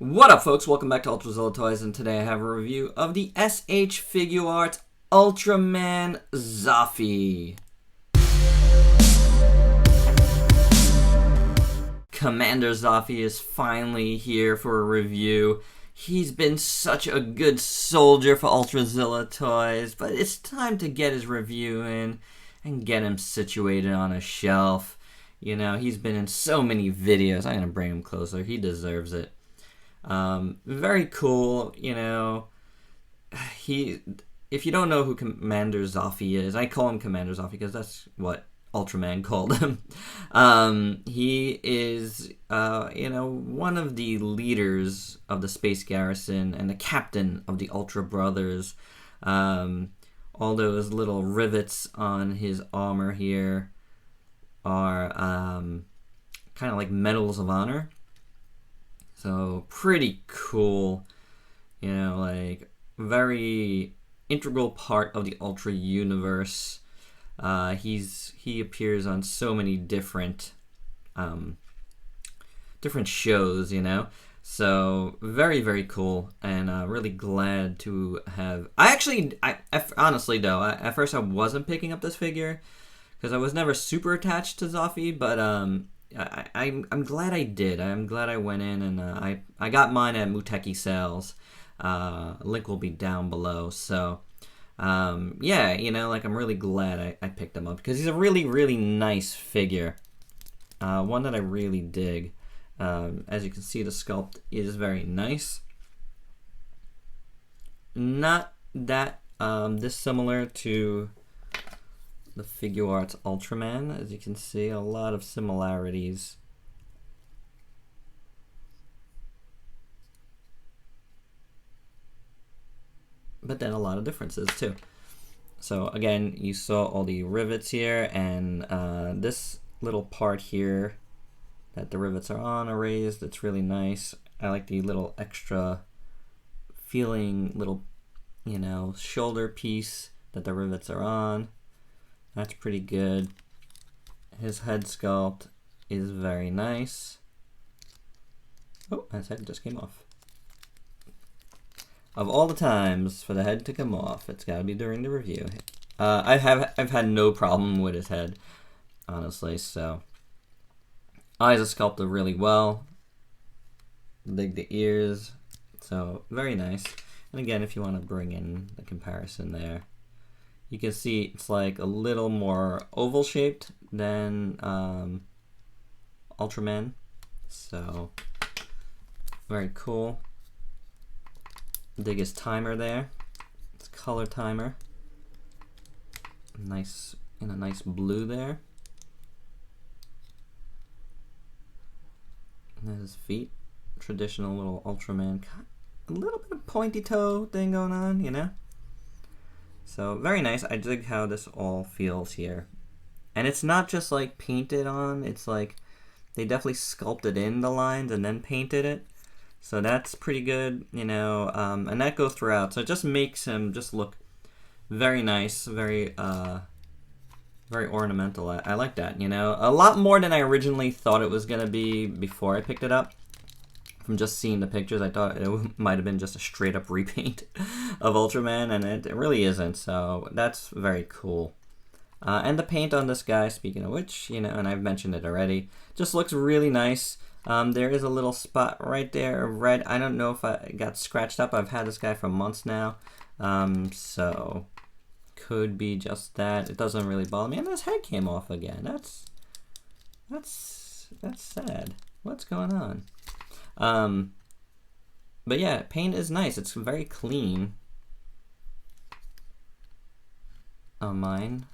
What up, folks? Welcome back to ULTRAZILLA Toys, and today I have a review of the SH Figuarts Ultraman Zoffy. Commander Zoffy is finally here for a review. He's been such a good soldier for ULTRAZILLA Toys, but it's time to get his review in and get him situated on a shelf. You know, he's been in so many videos. I'm gonna bring him closer. He deserves it. Very cool, you know. If you don't know who Commander Zoffy is, I call him Commander Zoffy because that's what Ultraman called him. He is, you know, one of the leaders of the Space Garrison and the captain of the Ultra Brothers. All those little rivets on his armor here are kind of like medals of honor. So pretty cool, you know, like very integral part of the Ultra universe. He appears on so many different shows, you know. So very cool, and really glad to have. Honestly though, at first I wasn't picking up this figure because I was never super attached to Zoffy, but I'm glad I did. I'm glad I went in and I got mine at Muteki sales. Link will be down below. So yeah, you know, like I'm really glad I picked him up because he's a really nice figure. One that I really dig. As you can see, the sculpt is very nice. Not that dissimilar to the Figuarts Ultraman. As you can see, a lot of similarities. But then a lot of differences too. So again, you saw all the rivets here, and this little part here that the rivets are on are raised. It's really nice. I like the little extra feeling little, you know, shoulder piece that the rivets are on. That's pretty good. His head sculpt is very nice. Oh, his head just came off. Of all the times for the head to come off, it's got to be during the review. I've had no problem with his head, honestly. So eyes are sculpted really well. Dig the ears, so very nice. And again, if you want to bring in the comparison there, you can see it's like a little more oval shaped than Ultraman. So very cool. Dig his timer there. It's color timer. Nice, in a nice blue there. And there's his feet. Traditional little Ultraman. A little bit of pointy toe thing going on, you know? So very nice. I dig how this all feels here. And it's not just like painted on, it's like they definitely sculpted in the lines and then painted it. So that's pretty good, you know, and that goes throughout. So it just makes him just look very nice, very ornamental. I like that, you know. A lot more than I originally thought it was going to be before I picked it up. From just seeing the pictures, I thought it might have been just a straight up repaint of Ultraman, and it really isn't. So that's very cool. And the paint on this guy, speaking of which, you know, and I've mentioned it already, just looks really nice. There is a little spot right there of red. I don't know if I got scratched up. I've had this guy for months now. So could be just that. It doesn't really bother me. And his head came off again. That's sad. What's going on? But yeah, paint is nice. It's very clean on mine.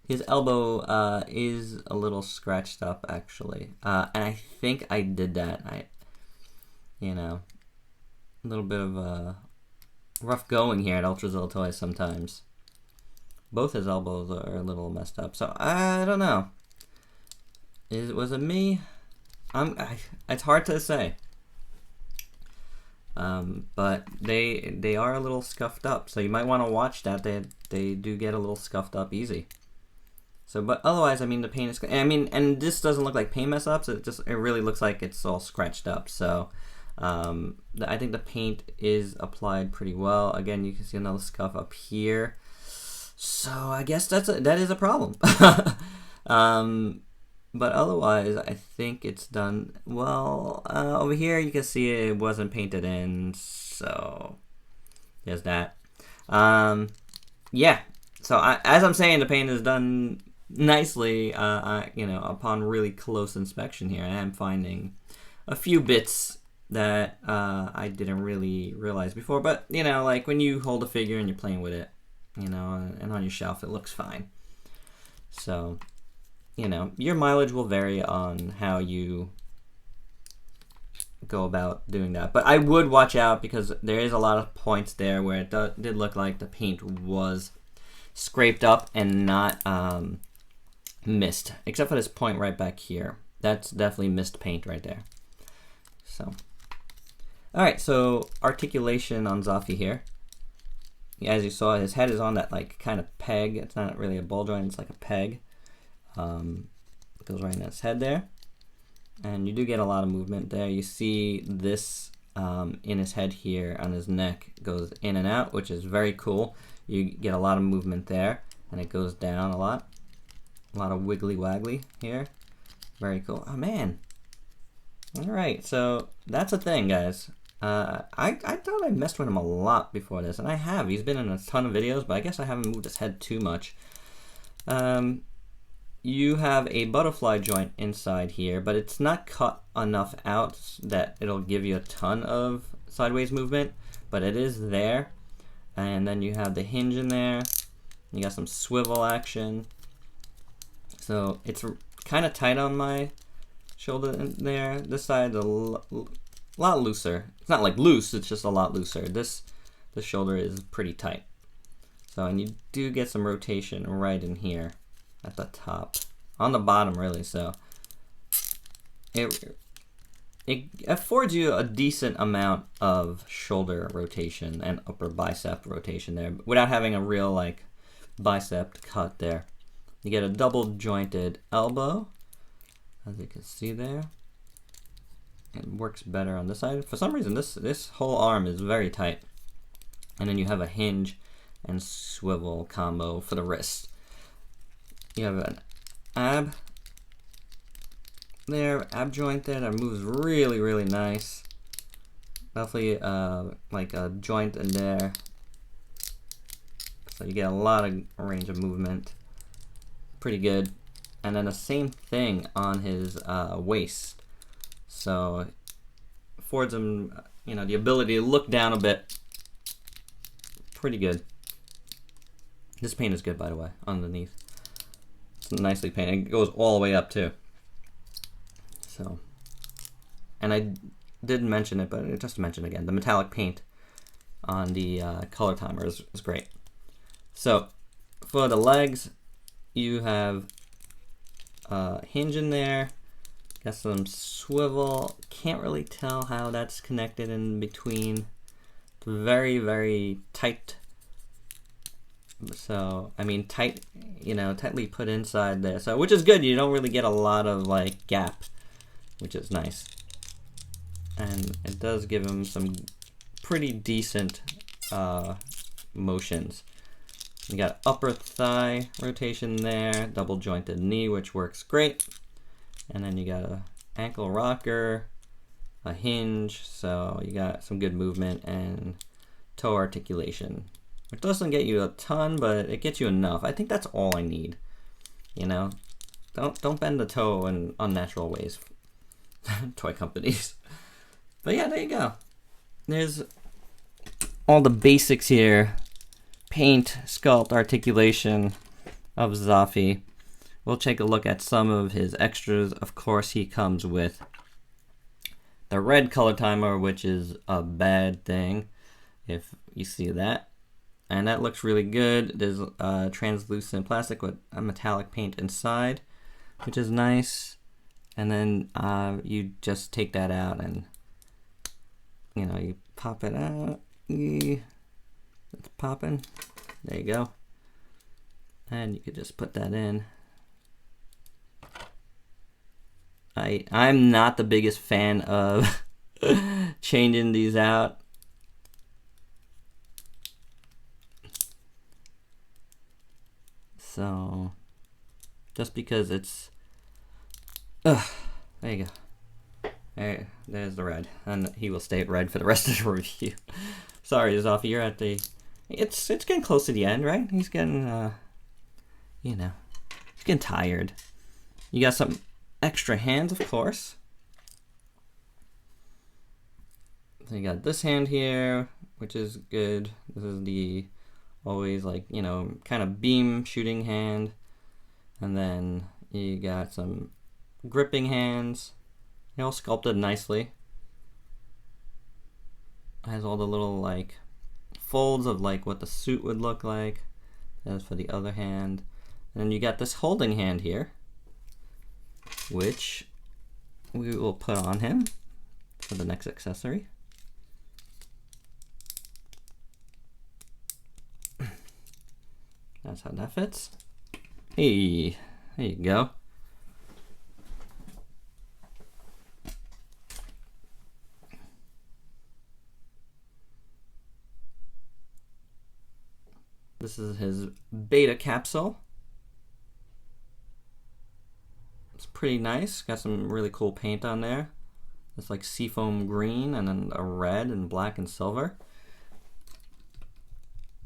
His elbow is a little scratched up, actually. And I think I did that. You know, a little bit of rough going here at ULTRAZILLA Toys sometimes. Both his elbows are a little messed up. So, I don't know. Was it me? It's hard to say. But they are a little scuffed up. So you might want to watch that. They do get a little scuffed up easy. So, but otherwise, I mean, the paint is, I mean, and this doesn't look like paint mess ups. It really looks like it's all scratched up. So, I think the paint is applied pretty well. Again, you can see another scuff up here. So I guess that is a problem. But otherwise, I think it's done well. Over here, you can see it wasn't painted in, so there's that. Yeah. So as I'm saying, the paint is done nicely. You know, upon really close inspection here, I am finding a few bits that I didn't really realize before. But you know, like when you hold a figure and you're playing with it, you know, and on your shelf, it looks fine. So, you know, your mileage will vary on how you go about doing that. But I would watch out because there is a lot of points there where it did look like the paint was scraped up and not missed, except for this point right back here. That's definitely missed paint right there. So, all right, so articulation on Zoffy here. As you saw, his head is on that like kind of peg. It's not really a ball joint, it's like a peg. It goes right in his head there. And you do get a lot of movement there. You see this in his head here on his neck goes in and out, which is very cool. You get a lot of movement there, and it goes down a lot. A lot of wiggly waggly here. Very cool. Oh man. All right, so that's a thing, guys. I thought I messed with him a lot before this, and I have. He's been in a ton of videos, but I guess I haven't moved his head too much. You have a butterfly joint inside here, but it's not cut enough out that it'll give you a ton of sideways movement, but it is there. And then you have the hinge in there. You got some swivel action. So it's kind of tight on my shoulder in there. This side a lot looser. It's not like loose, it's just a lot looser. The shoulder is pretty tight. So, and you do get some rotation right in here at the top, on the bottom really. So it affords you a decent amount of shoulder rotation and upper bicep rotation there without having a real like bicep cut there. You get a double jointed elbow, as you can see there. It works better on this side. For some reason, this whole arm is very tight. And then you have a hinge and swivel combo for the wrist. You have an ab there, ab joint there that moves really, really nice. Definitely like a joint in there. So you get a lot of range of movement. Pretty good. And then the same thing on his waist. So affords him, you know, the ability to look down a bit. Pretty good. This paint is good, by the way, underneath. It's nicely painted. It goes all the way up too. So, and I didn't mention it, but just to mention again, the metallic paint on the color timer is great. So for the legs, you have a hinge in there. Got some swivel. Can't really tell how that's connected in between. Very, very tight. So, I mean, tight, you know, tightly put inside there. So, which is good. You don't really get a lot of, like, gap, which is nice. And it does give him some pretty decent motions. You got upper thigh rotation there, double jointed knee, which works great. And then you got a ankle rocker, a hinge, so you got some good movement, and toe articulation, which doesn't get you a ton, but it gets you enough. I think that's all I need. You know, don't bend the toe in unnatural ways. Toy companies. But yeah, there you go. There's all the basics here: paint, sculpt, articulation of Zoffy. We'll take a look at some of his extras. Of course, he comes with the red color timer, which is a bad thing, if you see that. And that looks really good. There's translucent plastic with a metallic paint inside, which is nice. And then you just take that out and, you know, you pop it out. It's popping. There you go. And you could just put that in. I'm not the biggest fan of changing these out. So, just because it's, there you go. There's the red, and he will stay at red for the rest of the review. Sorry, Zoffy, you're at the. It's getting close to the end, right? He's getting, you know, he's getting tired. You got some extra hands, of course. So you got this hand here, which is good. This is the always like, you know, kind of beam shooting hand. And then you got some gripping hands. You know, sculpted nicely. Has all the little like folds of like what the suit would look like. That's for the other hand. And then you got this holding hand here, which we will put on him for the next accessory. That's how that fits. Hey, there you go. This is his beta capsule. It's pretty nice. Got some really cool paint on there. It's like seafoam green and then a red and black and silver.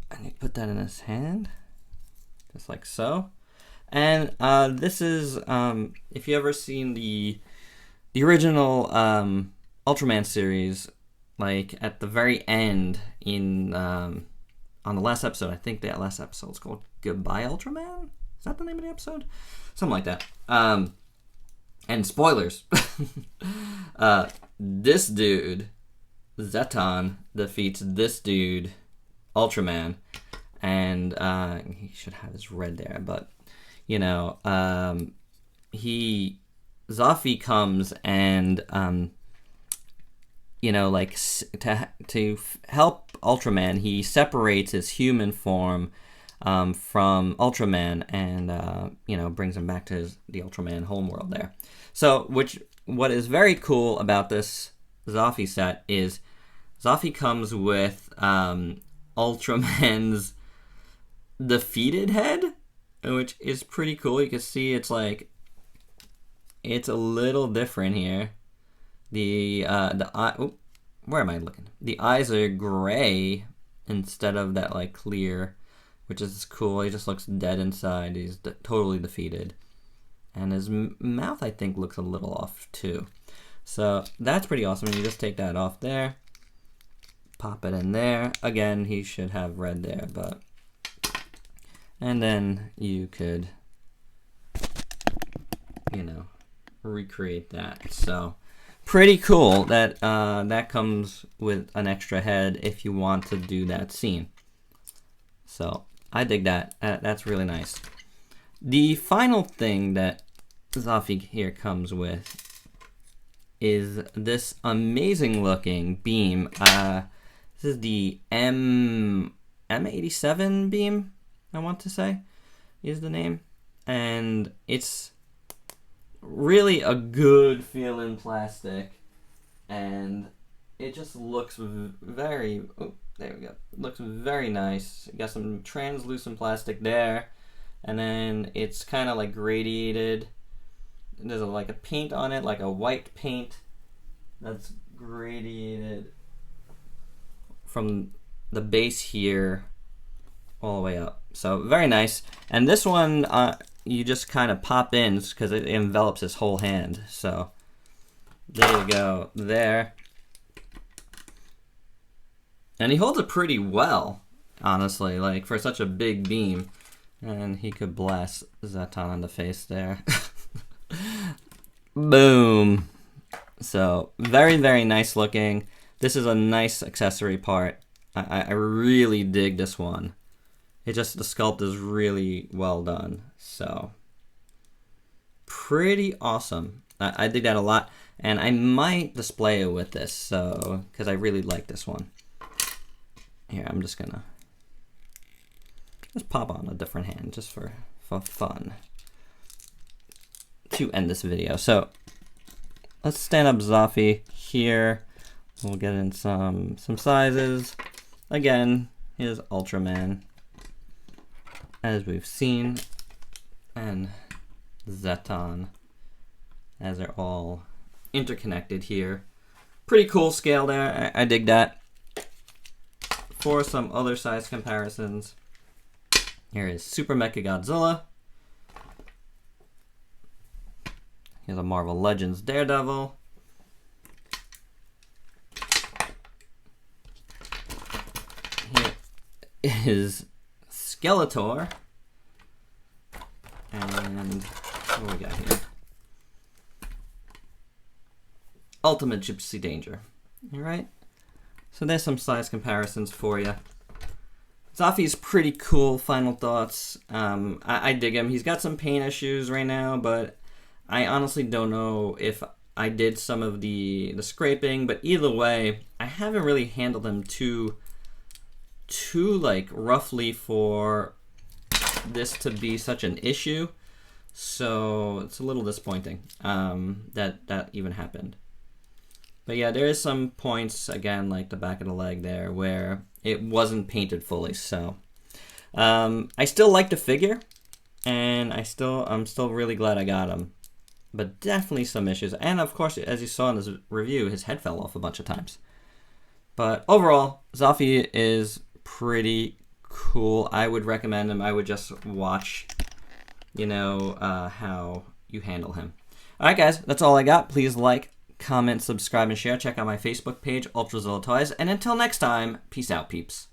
And you put that in his hand, just like so. And this is, if you ever seen the original Ultraman series, like at the very end in on the last episode, I think that last episode is called Goodbye Ultraman? Is that the name of the episode? Something like that. And spoilers. This dude, Zeton, defeats this dude, Ultraman. And he should have his red there, but, you know, Zoffy comes and, you know, like, to help Ultraman, he separates his human form from Ultraman and, you know, brings him back to the Ultraman homeworld there. So, what is very cool about this Zoffy set is Zoffy comes with Ultraman's defeated head, which is pretty cool. You can see it's like, it's a little different here. The eye, oh, where am I looking? The eyes are gray instead of that like clear, which is cool. He just looks dead inside. He's totally defeated. And his mouth, I think, looks a little off too. So that's pretty awesome. You just take that off there, pop it in there. Again, he should have red there, but, and then you could, you know, recreate that. So pretty cool that that comes with an extra head if you want to do that scene. So I dig that. That's really nice. The final thing that Zoffy here comes with is this amazing looking beam. This is the M87 beam, I want to say, is the name. And it's really a good feeling plastic, and it just looks very, oh, there we go, looks very nice. You got some translucent plastic there, and then it's kind of like gradiated. There's like a paint on it, like a white paint that's gradiated from the base here all the way up. So very nice. And this one, you just kind of pop in because it envelops his whole hand. So there you go, there. And he holds it pretty well, honestly, like for such a big beam. And he could blast Zeton in the face there. Boom. So very, very nice looking. This is a nice accessory part. I really dig this one. It just, the sculpt is really well done. So pretty awesome. I dig that a lot, and I might display it with this, so because I really like this one. Here, I'm just gonna pop on a different hand just for fun to end this video. So let's stand up Zoffy here. We'll get in some sizes. Again, here's Ultraman, as we've seen, and Zeton, as they're all interconnected here. Pretty cool scale there. I dig that. For some other size comparisons, here is Super Mechagodzilla. Here's a Marvel Legends Daredevil. Here is Skeletor. And what do we got here? Ultimate Gypsy Danger. All right. So there's some size comparisons for you. Zoffy's pretty cool. Final thoughts. I dig him. He's got some paint issues right now, but I honestly don't know if I did some of the scraping. But either way, I haven't really handled him too like roughly for this to be such an issue. So it's a little disappointing that even happened. But yeah, there is some points, again, like the back of the leg there, where it wasn't painted fully. So I still like the figure, and I'm still really glad I got him. But definitely some issues. And of course, as you saw in this review, his head fell off a bunch of times. But overall, Zoffy is pretty cool. I would recommend him. I would just watch, how you handle him. All right, guys, that's all I got. Please like, comment, subscribe, and share. Check out my Facebook page, ULTRAZILLA Toys. And until next time, peace out, peeps.